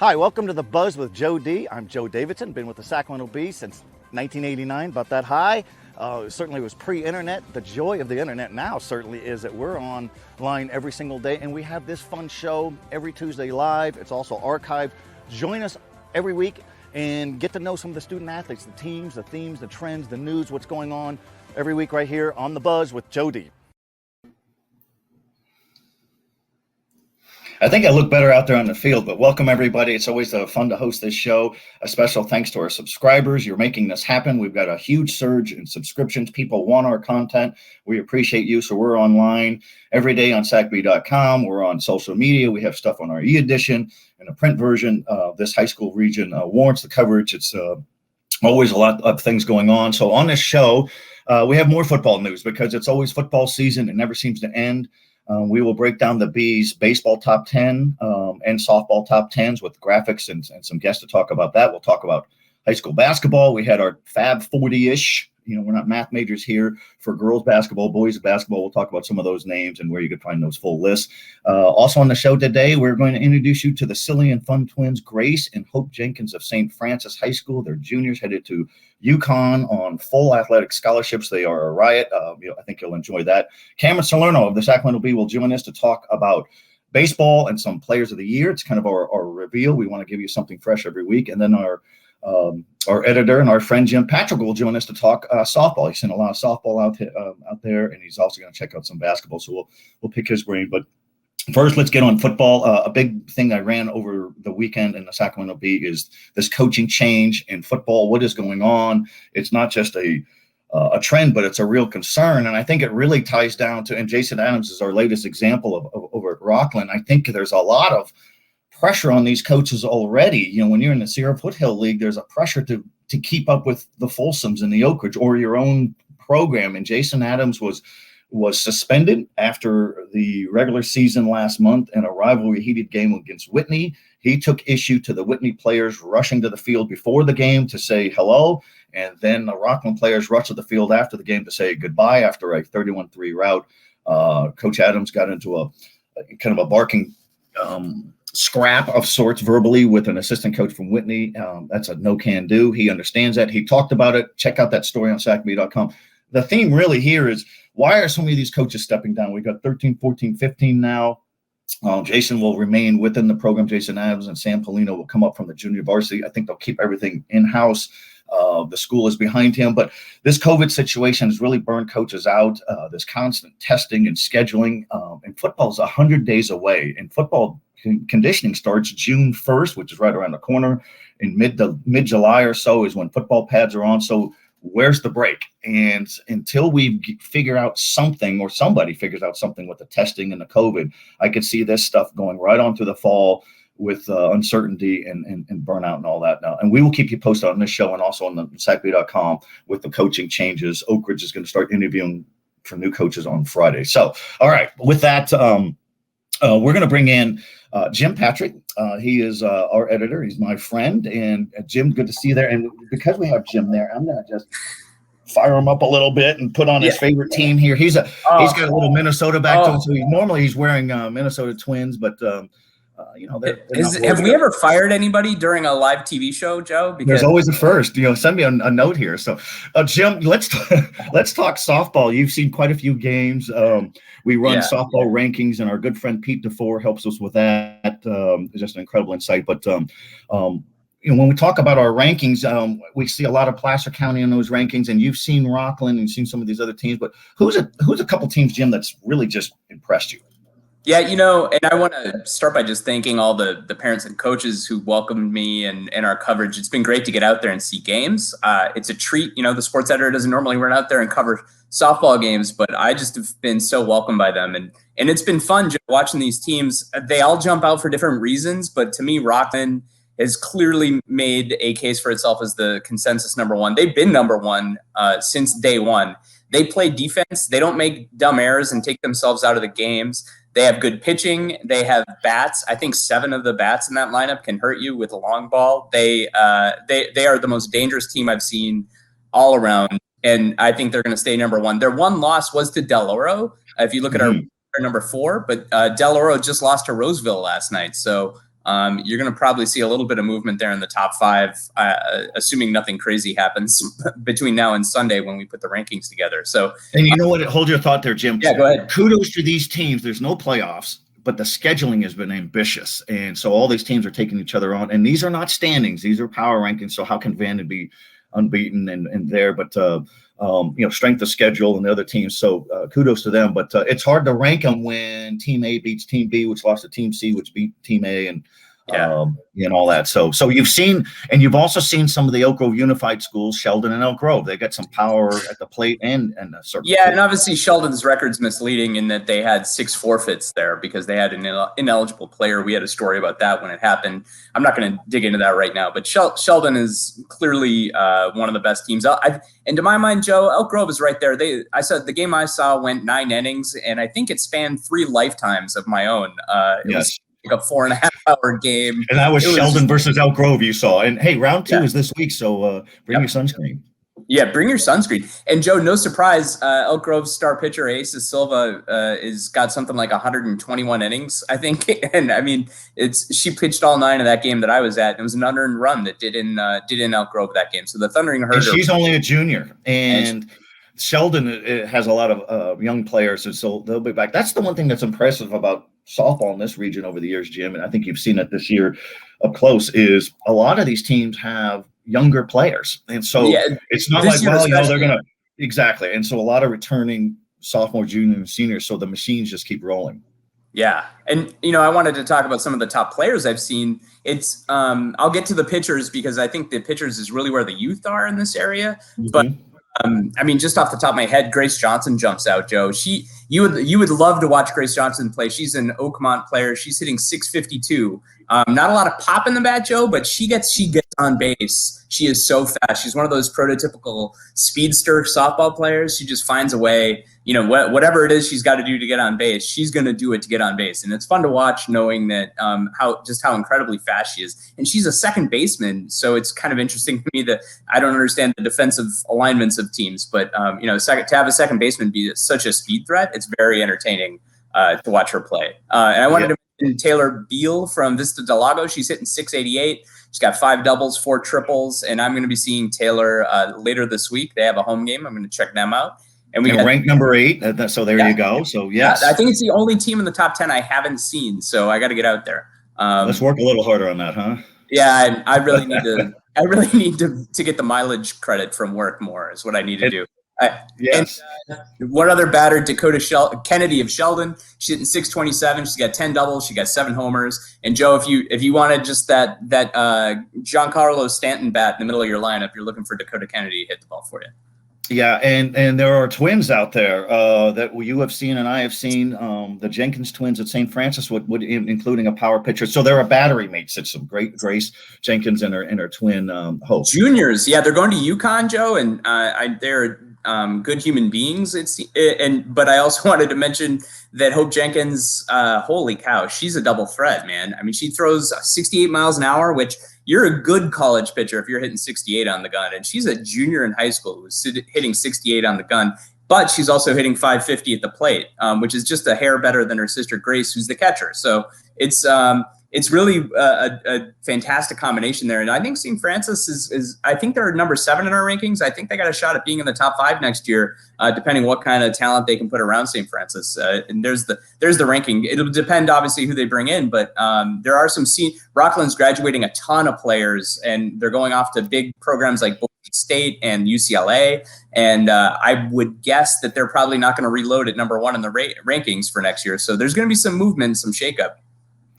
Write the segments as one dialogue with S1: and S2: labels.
S1: Hi, welcome to The Buzz with Joe D. I'm Joe Davidson, been with the Sacramento Bee since 1989, about that high. Certainly was pre-internet. The joy of the internet now certainly is that we're online every single day, and we have this fun show every Tuesday live. It's also archived. Join us every week and get to know some of the student athletes, the teams, the themes, the trends, the news, what's going on every week right here on The Buzz with Joe D.
S2: I think I look better out there on the field, but welcome everybody. It's always fun to host this show. A special thanks to our subscribers. You're making this happen. We've got a huge surge in subscriptions. People want our content. We appreciate you. So we're online every day on sacbee.com. We're on social media. We have stuff on our e-edition and a print version. This high school region warrants the coverage. It's always a lot of things going on. So on this show, we have more football news because it's always football season. It never seems to end. We will break down the Bees baseball top 10 and softball top 10s with graphics and some guests to talk about that. We'll talk about high school basketball. We had our Fab 40-ish. You know, we're not math majors here for girls basketball, boys basketball. We'll talk about some of those names and where you can find those full lists. Also on the show today, we're going to introduce you to the silly and fun twins, Grace and Hope Jenkins of St. Francis High School. They're juniors headed to UConn on full athletic scholarships. They are a riot. I think you'll enjoy that. Cameron Salerno of the Sacramento Bee will join us to talk about baseball and some players of the year. It's kind of our reveal. We want to give you something fresh every week. And then our editor and our friend Jim Patrick will join us to talk softball. He's seen a lot of softball out there, and he's also going to check out some basketball. So we'll pick his brain. But first, let's get on football. A big thing I ran over the weekend in the Sacramento Bee is this coaching change in football. What is going on? It's not just a trend, but it's a real concern. And I think it really ties down to, and Jason Adams is our latest example of over at Rockland. I think there's a lot of pressure on these coaches already. You know, when you're in the Sierra Foothill League, there's a pressure to keep up with the Folsoms and the Oak Ridge or your own program. And Jason Adams was suspended after the regular season last month in a rivalry heated game against Whitney. He took issue to the Whitney players rushing to the field before the game to say hello, and then the Rockland players rushed to the field after the game to say goodbye after a 31-3 rout. Coach Adams got into a kind of a barking scrap of sorts verbally with an assistant coach from Whitney. That's a no can do. He understands that. He talked about it. Check out that story on sacbee.com. The theme really here is, why are so many of these coaches stepping down? We've got 13, 14, 15 now. Jason will remain within the program. Jason Adams and Sam Polino will come up from the junior varsity. I think they'll keep everything in-house. The school is behind him. But this COVID situation has really burned coaches out. This constant testing and scheduling. And football is 100 days away. And football conditioning starts June 1st, which is right around the corner. In mid-July or so is when football pads are on. So where's the break? And until we figure out something, or somebody figures out something with the testing and the COVID, I could see this stuff going right on through the fall with uncertainty and burnout and all that now. And we will keep you posted on this show and also on the sacbee.com with the coaching changes. Oak Ridge is going to start interviewing for new coaches on Friday. So, all right, with that, we're going to bring in Jim Patrick. He is our editor. He's my friend. And Jim, good to see you there. And because we have Jim there, I'm going to just fire him up a little bit and put on his favorite team here. He's got a little Minnesota back to him. So he's wearing Minnesota Twins, but
S3: have we ever fired anybody during a live TV show, Joe? Because
S2: there's always a first. Send me a note here. So, Jim, let's talk softball. You've seen quite a few games. We run softball rankings, and our good friend Pete DeFore helps us with that. Just an incredible insight. But when we talk about our rankings, we see a lot of Placer County in those rankings, and you've seen Rockland and seen some of these other teams. But who's a couple teams, Jim, that's really just impressed you?
S3: Yeah, and I want to start by just thanking all the parents and coaches who welcomed me and our coverage. It's been great to get out there and see games. It's a treat. The sports editor doesn't normally run out there and cover softball games, but I just have been so welcomed by them. And it's been fun just watching these teams. They all jump out for different reasons, but to me, Rockland has clearly made a case for itself as the consensus number one. They've been number one since day one. They play defense. They don't make dumb errors and take themselves out of the games. They have good pitching. They have bats. I think 7 of the bats in that lineup can hurt you with a long ball. They are the most dangerous team I've seen all around, and I think they're going to stay number one. Their one loss was to Del Oro. If you look at our number 4, but Del Oro just lost to Roseville last night. So you're going to probably see a little bit of movement there in the top 5, assuming nothing crazy happens between now and Sunday when we put the rankings together. So,
S2: and you know what? Hold your thought there, Jim.
S3: Yeah, go ahead.
S2: Kudos to these teams. There's no playoffs, but the scheduling has been ambitious. And so all these teams are taking each other on. And these are not standings. These are power rankings. So how can Vandy be unbeaten and there? But, strength of schedule and the other teams. So kudos to them. But it's hard to rank them when Team A beats Team B, which lost to Team C, which beat Team A, and all that. So you've seen, and you've also seen some of the Elk Grove Unified schools, Sheldon and Elk Grove. They got some power at the plate and a certain.
S3: Yeah, and obviously Sheldon's record's misleading in that they had 6 forfeits there because they had an ineligible player. We had a story about that when it happened. I'm not going to dig into that right now, but Sheldon is clearly one of the best teams. And to my mind, Joe, Elk Grove is right there. I said the game I saw went 9 innings, and I think it spanned 3 lifetimes of my own. It was like a 4.5-hour game.
S2: And that was Sheldon versus Elk Grove you saw. And hey, round 2 is this week, so bring your sunscreen.
S3: Yeah, bring your sunscreen. And Joe, no surprise, Elk Grove's star pitcher, Aces Silva, is got something like 121 innings, I think. And I mean, she pitched all 9 of that game that I was at. It was an unearned run that did in Elk Grove that game. So the Thundering Herd.
S2: She's only a junior, and Sheldon has a lot of young players, and so they'll be back. That's the one thing that's impressive about softball in this region over the years, Jim, and I think you've seen it this year up close, is a lot of these teams have younger players. And so it's not like, well, they're going to – exactly. And so a lot of returning sophomore, junior, and seniors, so the machines just keep rolling.
S3: Yeah. And, I wanted to talk about some of the top players I've seen. It's I'll get to the pitchers because I think the pitchers is really where the youth are in this area. Mm-hmm. But just off the top of my head, Grace Johnson jumps out, Joe. You would love to watch Grace Johnson play. She's an Oakmont player. She's hitting .652. Not a lot of pop in the bat, Joe, but she gets on base. She is so fast. She's one of those prototypical speedster softball players. She just finds a way. Whatever it is she's got to do to get on base, she's going to do it to get on base. And it's fun to watch, knowing that how incredibly fast she is. And she's a second baseman, so it's kind of interesting to me that I don't understand the defensive alignments of teams. But to have a second baseman be such a speed threat, it's very entertaining to watch her play. And I wanted to mention Taylor Beal from Vista Del Lago. She's hitting .688. She's got 5 doubles, 4 triples, and I'm going to be seeing Taylor later this week. They have a home game. I'm going to check them out.
S2: And we ranked number 8, so there you go. So yes,
S3: I think it's the only team in the top 10 I haven't seen. So I got to get out there.
S2: Let's work a little harder on that, huh?
S3: Yeah, I really need to. I really need to get the mileage credit from work more. Is what I need to do.
S2: Yes.
S3: And, one other batter, Dakota Kennedy of Sheldon. She's hitting .627. She's got 10 doubles. She got 7 homers. And Joe, if you wanted just that Giancarlo Stanton bat in the middle of your lineup, you're looking for Dakota Kennedy to hit the ball for you.
S2: Yeah, and there are twins out there that you have seen and I have seen, the Jenkins twins at St. Francis, would including a power pitcher. So they're a battery mates. It's some great Grace Jenkins and her twin Hope.
S3: Juniors, yeah, they're going to UConn, Joe, and they're good human beings. But I also wanted to mention that Hope Jenkins, holy cow, she's a double threat, man. I mean, she throws 68 miles an hour, which you're a good college pitcher if you're hitting 68 on the gun. And she's a junior in high school who's hitting 68 on the gun. But she's also hitting .550 at the plate, which is just a hair better than her sister Grace, who's the catcher. So it's really a fantastic combination there. And I think St. Francis is I think they're number 7 in our rankings. I think they got a shot at being in the top 5 next year, depending what kind of talent they can put around St. Francis. And there's the ranking. It'll depend, obviously, who they bring in. But there are some Rockland's graduating a ton of players, and they're going off to big programs like Boise State and UCLA. And I would guess that they're probably not going to reload at number 1 in the rankings for next year. So there's going to be some movement, some shakeup.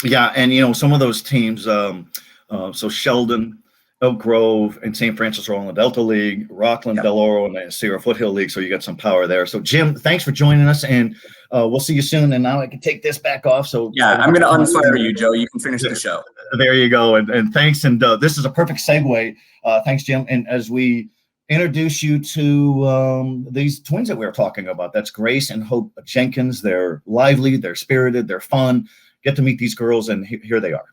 S2: Yeah, and some of those teams, so Sheldon, Elk Grove, and St. Francis are all in the Delta League, Rockland, Del Oro, and the Sierra Foothill League, so you got some power there. So, Jim, thanks for joining us, and we'll see you soon. And now I can take this back off. So
S3: yeah, I'm going to unfire you, Joe. You can finish the show.
S2: There you go, and thanks. And this is a perfect segue. Thanks, Jim. And as we introduce you to these twins that we were talking about, that's Grace and Hope Jenkins. They're lively, they're spirited, they're fun. Get to meet these girls, and here they are.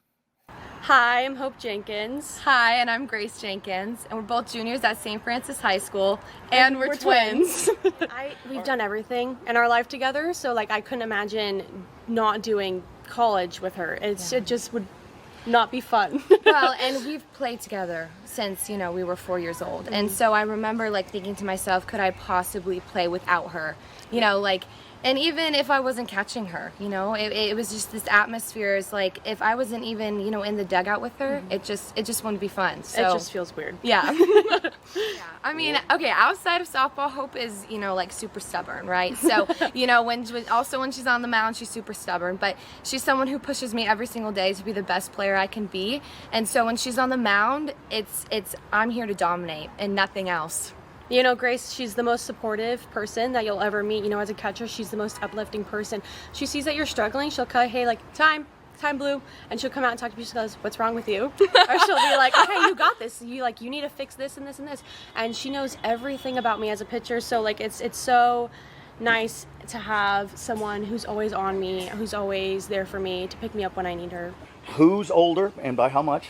S4: Hi, I'm Hope Jenkins.
S5: Hi, and I'm Grace Jenkins, and we're both juniors at St. Francis High School,
S4: and we're twins. We've done everything in our life together, so I couldn't imagine not doing college with her. It just would not be fun.
S5: Well, and we've played together since, we were 4 years old. And so I remember thinking to myself, could I possibly play without her? And even if I wasn't catching her, it was just this atmosphere. Is if I wasn't even, in the dugout with her, it just wouldn't be fun. So
S4: it just feels weird.
S5: Yeah. I mean, okay, outside of softball, Hope is, super stubborn, right? So, when she's on the mound, she's super stubborn, but she's someone who pushes me every single day to be the best player I can be. And so when she's on the mound, I'm here to dominate and nothing else.
S4: Grace, she's the most supportive person that you'll ever meet. As a catcher, she's the most uplifting person. She sees that you're struggling, she'll cut, hey, time blue, and she'll come out and talk to you. She goes, what's wrong with you? Or she'll be like, okay, you got this. You need to fix this and this and this. And she knows everything about me as a pitcher. So it's so nice to have someone who's always on me, who's always there for me to pick me up when I need her.
S1: Who's older and by how much?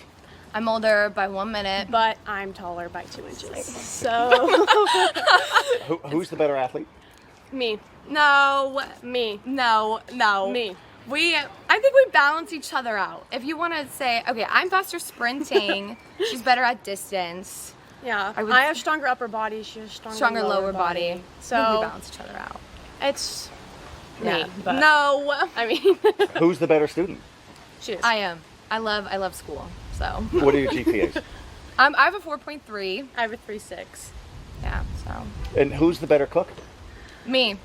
S5: I'm older by 1 minute.
S4: But I'm taller by 2 inches. So
S1: Who's the better athlete?
S4: Me.
S5: No.
S4: Me.
S5: No.
S4: Me.
S5: I think we balance each other out. If you want to say, okay, I'm faster sprinting, she's better at distance.
S4: Yeah, I have stronger upper body, she has stronger
S5: lower body.
S4: So
S5: I think we balance each other out.
S4: It's
S5: Yeah.
S4: me, but
S5: No.
S4: I mean,
S1: Who's the better student?
S4: she is.
S5: I am. I love school. So
S1: What are your GPAs?
S5: I have a 4.3.
S4: I have a 3.6.
S5: Yeah. So
S1: And who's the better cook?
S5: me.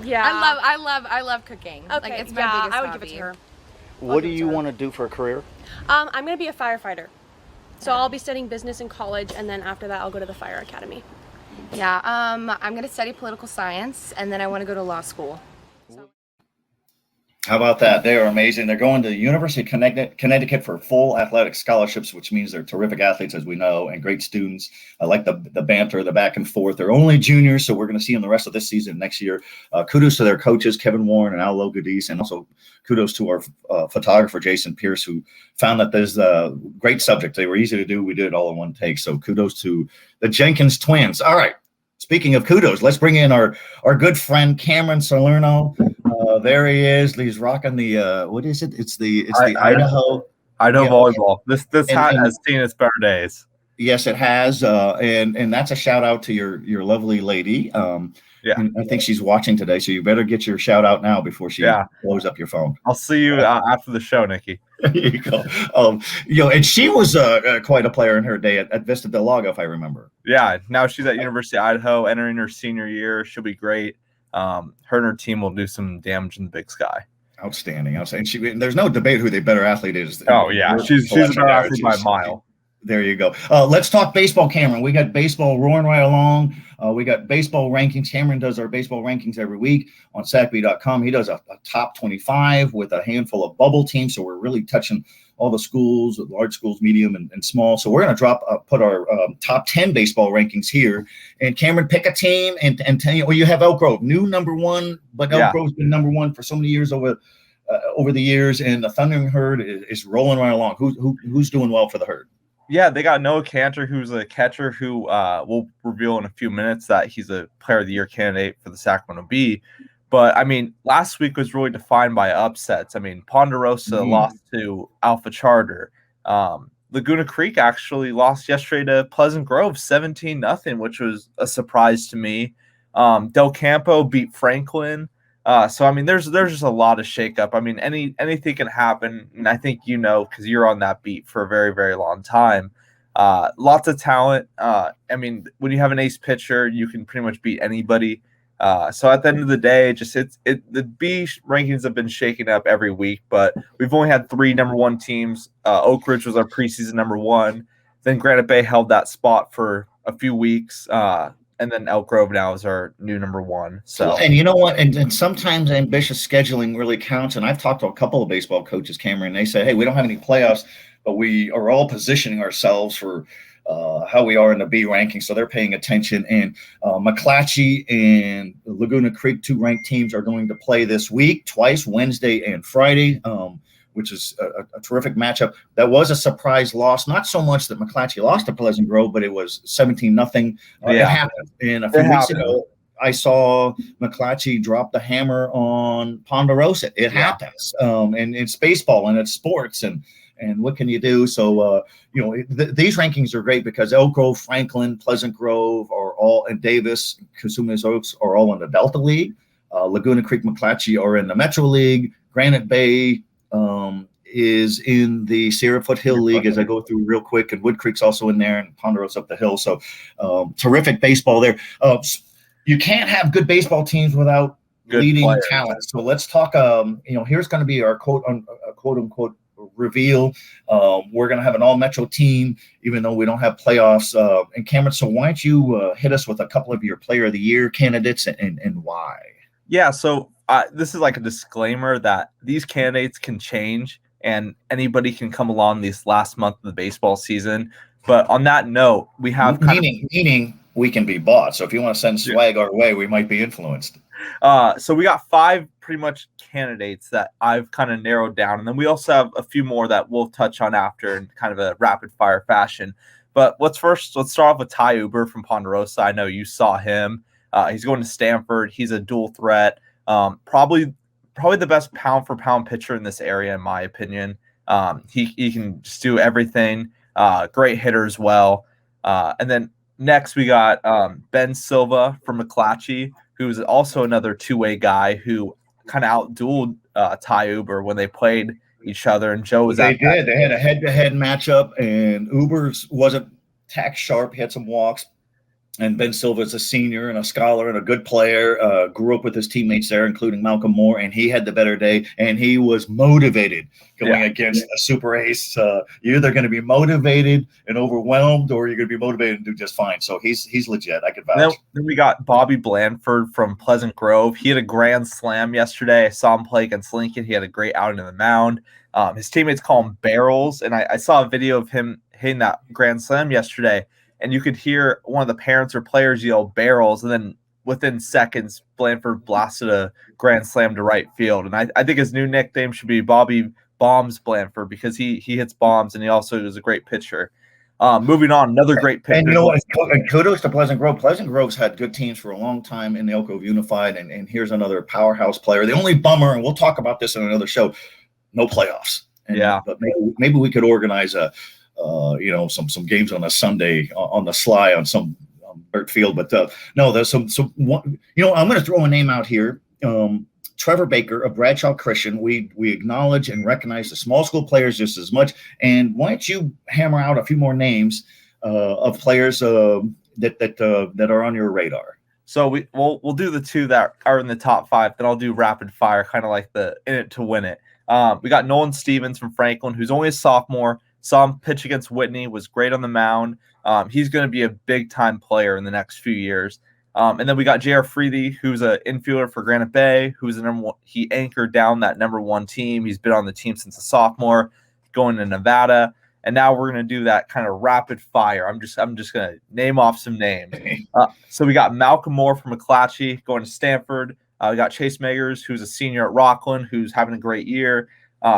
S4: Yeah.
S5: I love cooking.
S4: Okay,
S5: It's my
S4: yeah,
S5: biggest
S4: I would
S5: hobby.
S4: give it to her.
S1: What do
S4: give it
S1: you
S4: to her.
S1: want to do for a career?
S4: I'm going to be a firefighter. So I'll be studying business in college, and then after that, I'll go to the fire academy.
S5: Yeah. I'm going to study political science, and then I want to go to law school.
S2: How about that? They are amazing. They're going to the University of Connecticut for full athletic scholarships, which means they're terrific athletes, as we know, and great students. I like the banter, the back and forth. They're only juniors, so we're going to see them the rest of this season, next year. Kudos to their coaches, Kevin Warren and Al Logadis, and also kudos to our photographer, Jason Pierce, who found that there's a great subject. They were easy to do. We did it all in one take. So kudos to the Jenkins twins. All right. Speaking of kudos, let's bring in our good friend Cameron Salerno. There he is. He's rocking the what is it? It's the Idaho
S6: volleyball. This hat has seen its better days.
S2: Yes, it has. And that's a shout out to your lovely lady.
S6: Yeah,
S2: and I think she's watching today, so you better get your shout out now before she blows up your phone.
S6: I'll see you after the show, Nikki.
S2: There you go. And she was quite a player in her day at Vista Del Lago, if I remember.
S6: Yeah, now she's at University of Idaho, entering her senior year. She'll be great. Her and her team will do some damage in the Big Sky.
S2: Outstanding. There's no debate who the better athlete is.
S6: Oh yeah, she's a better athlete by a mile.
S2: There you go. Let's talk baseball, Cameron. We got baseball roaring right along. We got baseball rankings. Cameron does our baseball rankings every week on sacbee.com. He does a top 25 with a handful of bubble teams. So we're really touching all the schools, large schools, medium, and small. So we're going to put our top 10 baseball rankings here. And Cameron, pick a team and tell you, you have Elk Grove, new number one, but Elk Grove's been number one for so many years over the years. And the Thundering Herd is rolling right along. Who's doing well for the Herd?
S6: Yeah, they got Noah Cantor, who's a catcher who we'll reveal in a few minutes that he's a Player of the Year candidate for the Sacramento Bee. But, I mean, last week was really defined by upsets. I mean, Ponderosa lost to Alpha Charter. Laguna Creek actually lost yesterday to Pleasant Grove 17-0, which was a surprise to me. Del Campo beat Franklin. So, I mean, there's just a lot of shakeup. I mean, anything can happen, and I think because you're on that beat for a very, very long time. Lots of talent. I mean, when you have an ace pitcher, you can pretty much beat anybody. So at the end of the day, the B rankings have been shaken up every week, but we've only had 3 number one teams. Oak Ridge was our preseason number one. Then Granite Bay held that spot for a few weeks. And then Elk Grove now is our new number one. So,
S2: and you know what? And sometimes ambitious scheduling really counts. And I've talked to a couple of baseball coaches, Cameron, and they say, hey, we don't have any playoffs, but we are all positioning ourselves for how we are in the B ranking. So they're paying attention. And McClatchy and Laguna Creek, 2 ranked teams, are going to play this week twice, Wednesday and Friday. Which is a terrific matchup. That was a surprise loss. Not so much that McClatchy lost to Pleasant Grove, but it was 17-0. It happened. And a few weeks ago, I saw McClatchy drop the hammer on Ponderosa. It happens. And it's baseball and it's sports and what can you do? So, these rankings are great because Elk Grove, Franklin, Pleasant Grove and Davis, Casumas Oaks are all in the Delta League. Laguna Creek, McClatchy are in the Metro League. Granite Bay is in the Sierra Foothill League as I go through real quick, and Wood Creek's also in there, and Ponderosa up the hill. So terrific baseball there. You can't have good baseball teams without leading players. Talent. So let's talk. Here's going to be our quote unquote reveal. We're going to have an all Metro team, even though we don't have playoffs. And Cameron, so why don't you hit us with a couple of your Player of the Year candidates and why?
S6: Yeah. So this is like a disclaimer that these candidates can change, and anybody can come along this last month of the baseball season. But on that note, we have
S2: meaning we can be bought. So if you want to send swag our way, we might be influenced.
S6: So we got 5 pretty much candidates that I've kind of narrowed down. And then we also have a few more that we'll touch on after in kind of a rapid fire fashion. But let's start off with Ty Uber from Ponderosa. I know you saw him. He's going to Stanford. He's a dual threat. Probably the best pound for pound pitcher in this area, in my opinion. He can just do everything. Great hitter as well. And then next we got Ben Silva from McClatchy, who's also another two-way guy who kind of out-dueled Ty Uber when they played each other. And Joe was
S2: They had a head-to-head matchup, and Uber's wasn't tack sharp. He had some walks. And Ben Silva's a senior and a scholar and a good player, grew up with his teammates there, including Malcolm Moore, and he had the better day, and he was motivated going against a super ace. You're either going to be motivated and overwhelmed, or you're going to be motivated and do just fine. So he's legit. I could vouch.
S6: Then we got Bobby Blanford from Pleasant Grove. He had a grand slam yesterday. I saw him play against Lincoln. He had a great outing in the mound. His teammates call him Barrels, and I saw a video of him hitting that grand slam yesterday. And you could hear one of the parents or players yell Barrels, and then within seconds, Blanford blasted a grand slam to right field. And I think his new nickname should be Bobby Bombs Blanford, because he hits bombs, and he also is a great pitcher. Moving on, another great pitcher.
S2: And you know what? And kudos to Pleasant Grove. Pleasant Grove's had good teams for a long time in the Elk Grove Unified, and here's another powerhouse player. The only bummer, and we'll talk about this in another show, no playoffs. But maybe we could organize some games on a Sunday on the sly on some dirt field. But no, there's some. I'm going to throw a name out here. Trevor Baker of Bradshaw Christian. We acknowledge and recognize the small school players just as much. And why don't you hammer out a few more names of players that are on your radar?
S6: So we'll do the 2 that are in the top 5. Then I'll do rapid fire, kind of like the in it to win it. We got Nolan Stevens from Franklin, who's only a sophomore. Saw him pitch against Whitney, was great on the mound. He's going to be a big-time player in the next few years. And then we got J.R. Freely, who's an infielder for Granite Bay, who's the number 1. He anchored down that number 1 team. He's been on the team since a sophomore, going to Nevada. And now we're going to do that kind of rapid fire. I'm just going to name off some names. So we got Malcolm Moore from McClatchy going to Stanford. We got Chase Megers, who's a senior at Rockland, who's having a great year.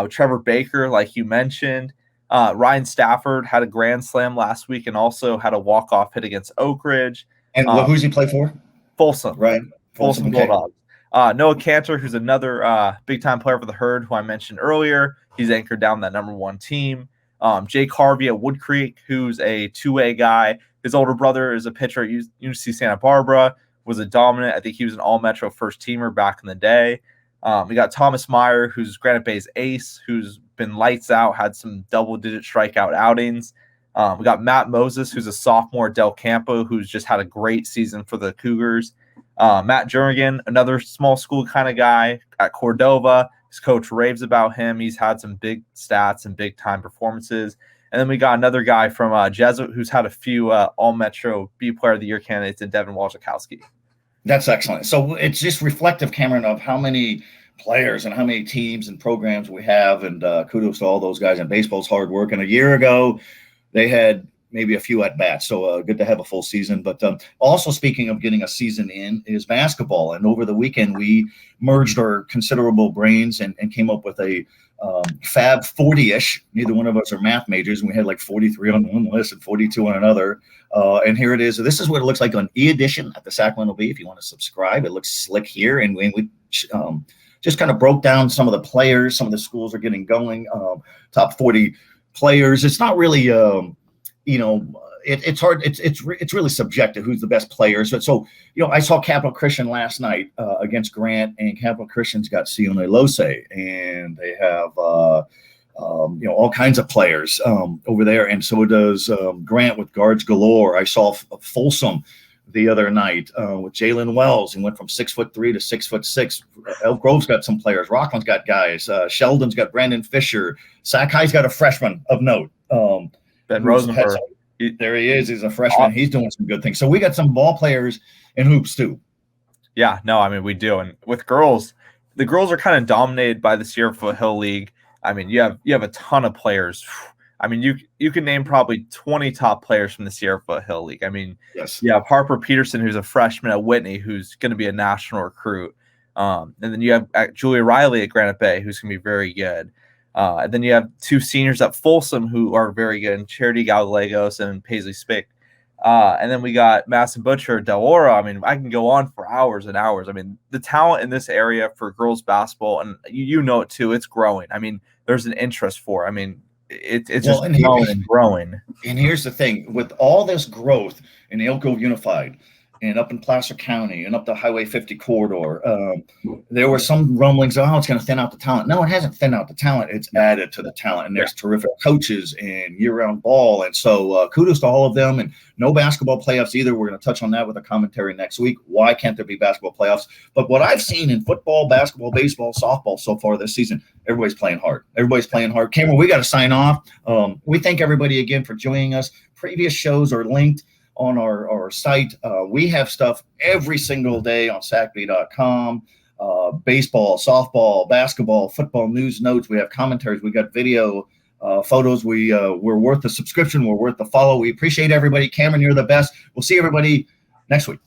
S6: Trevor Baker, like you mentioned. Ryan Stafford had a grand slam last week and also had a walk-off hit against Oak Ridge.
S2: And who's he play for?
S6: Folsom.
S2: Right.
S6: Folsom Bulldogs. Noah Cantor, who's another big-time player for the Herd, who I mentioned earlier. He's anchored down that number 1 team. Jake Harvey at Wood Creek, who's a two-way guy. His older brother is a pitcher at UC Santa Barbara, was a dominant. I think he was an all-Metro first-teamer back in the day. We got Thomas Meyer, who's Granite Bay's ace, who's been lights out, had some double-digit strikeout outings. We got Matt Moses, who's a sophomore at Del Campo, who's just had a great season for the Cougars. Matt Jernigan, another small school kind of guy at Cordova. His coach raves about him. He's had some big stats and big-time performances. And then we got another guy from Jesuit who's had a few All-Metro Bee Player of the Year candidates in Devin Walczakowski.
S2: That's excellent. So it's just reflective, Cameron, of how many players and how many teams and programs we have. And kudos to all those guys. And baseball's hard work. And a year ago, they had, maybe a few at bats. So good to have a full season. But also, speaking of getting a season in, is basketball. And over the weekend, we merged our considerable brains and came up with a Fab 40-ish. Neither one of us are math majors, and we had like 43 on one list and 42 on another. And here it is. This is what it looks like on e-edition at the Sacramento Bee. If you want to subscribe, it looks slick here. And we just kind of broke down some of the players. Some of the schools are getting going. Top 40 players. It's not really, it's hard. It's really subjective who's the best players. So I saw Capital Christian last night against Grant, and Capital Christian's got Sione Lose, and they have all kinds of players over there, and so does Grant with guards galore. I saw Folsom the other night with Jalen Wells, and went from 6'3" to 6'6". Elk Grove's got some players. Rockland's got guys. Sheldon's got Brandon Fisher. Sac High's got a freshman of note.
S6: Ben Rosenberg.
S2: There he is. He's a freshman. He's doing some good things. So we got some ball players in hoops too.
S6: Yeah, no, I mean, we do. And with girls, the girls are kind of dominated by the Sierra Foothill League. I mean, you have a ton of players. I mean, you can name probably 20 top players from the Sierra Foothill League. I mean,
S2: yes.
S6: You have Harper Peterson, who's a freshman at Whitney, who's going to be a national recruit. And then you have Julia Riley at Granite Bay, who's going to be very good. And then you have two seniors at Folsom who are very good, and Charity Gallegos and Paisley Spick. And then we got Madison Butcher, Del Oro. I mean, I can go on for hours and hours. I mean, the talent in this area for girls basketball, and you know it too, it's growing. I mean, there's an interest for it. I mean, it's just growing and growing.
S2: And here's the thing. With all this growth in Elk Grove Unified and up in Placer County and up the Highway 50 corridor, there were some rumblings, it's going to thin out the talent. No, it hasn't thinned out the talent. It's added to the talent. And there's terrific coaches and year-round ball. And so kudos to all of them. And no basketball playoffs either. We're going to touch on that with a commentary next week. Why can't there be basketball playoffs? But what I've seen in football, basketball, baseball, softball so far this season, everybody's playing hard. Everybody's playing hard. Cameron, we got to sign off. We thank everybody again for joining us. Previous shows are linked on our site. We have stuff every single day on sacbee.com. Baseball, softball, basketball, football news notes. We have commentaries. We got video, photos. We're worth the subscription. We're worth the follow. We appreciate everybody. Cameron, you're the best. We'll see everybody next week.